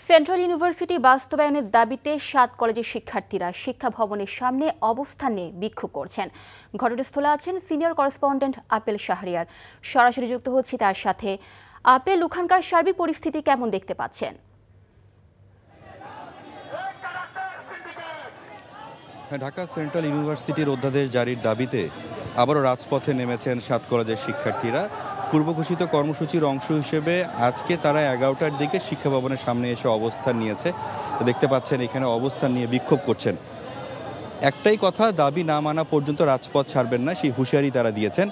Central university বাস্তবায়নের দাবিতে ৭ কলেজের শিক্ষার্থীরা শিক্ষা ভবনের সামনে অবস্থান নিয়ে বিক্ষোভ করছেন। ঘটনাস্থলে আছেন সিনিয়র করেসপন্ডেন্ট আপেল শাহরিয়ার। সরাসরি যুক্ত হচ্ছে তার সাথে। আপেল, ওখানকার সার্বিক পরিস্থিতি কেমন দেখতে পাচ্ছেন? ঢাকা সেন্ট্রাল ইউনিভার্সিটির অধ্যাদেশ জারির দাবিতে আবারও রাজপথে নেমেছেন ৭ কলেজের শিক্ষার্থীরা। পূর্বঘোষিত কর্মসূচির অংশ হিসেবে আজকে তারা ১১টার দিকে শিক্ষা ভবনের সামনে এসে অবস্থান নিয়েছে। দেখতে পাচ্ছেন এখানে অবস্থান নিয়ে বিক্ষোভ করছেন। একটাই কথা, দাবি না মানা পর্যন্ত রাজপথ ছাড়বেন না, সেই হুঁশিয়ারি তারা দিয়েছেন।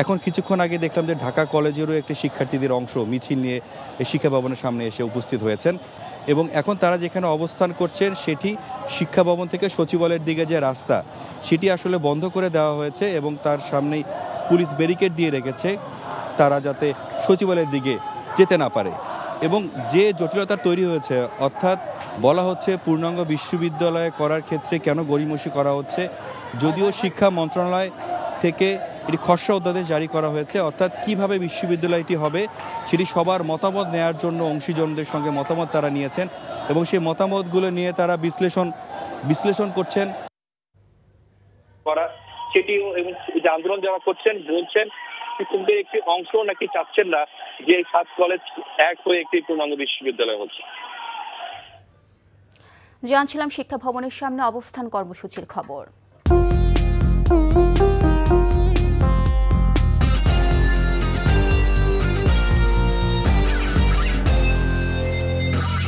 এখন কিছুক্ষণ আগে দেখলাম যে ঢাকা কলেজেরও একটি শিক্ষার্থীদের অংশ মিছিল নিয়ে এই শিক্ষা ভবনের সামনে এসে উপস্থিত হয়েছেন এবং এখন তারা যেখানে অবস্থান করছেন সেটি শিক্ষা ভবন থেকে সচিবালয়ের দিকে যে রাস্তা সেটি আসলে বন্ধ করে দেওয়া হয়েছে এবং তার সামনেই পুলিশ ব্যারিকেড দিয়ে রেখেছে তারা যাতে সচিবালয়ের দিকে যেতে না পারে। এবং যে জটিলতা তৈরি হয়েছে, অর্থাৎ বলা হচ্ছে পূর্ণাঙ্গ বিশ্ববিদ্যালয় করার ক্ষেত্রে কেন গড়িমসি করা হচ্ছে, যদিও শিক্ষা মন্ত্রণালয় থেকে এটি খসড়া অধ্যাদেশ জারি করা হয়েছে, অর্থাৎ কিভাবে বিশ্ববিদ্যালয়টি হবে সেটি সবার মতামত নেওয়ার জন্য অংশীজনদের সঙ্গে মতামত তারা নিয়েছেন এবং সেই মতামতগুলো নিয়ে তারা বিশ্লেষণ করছেন সেটিও এবং যে আন্দোলন যারা করছেন বলছেন শিক্ষকদের একটি অংশ নাকি চাচ্ছেন না যে ৭ কলেজ এক হয়ে একটি পূর্ণাঙ্গ বিশ্ববিদ্যালয় হচ্ছে। জানছিলাম শিক্ষা ভবনের সামনে অবস্থান কর্মসূচির খবর।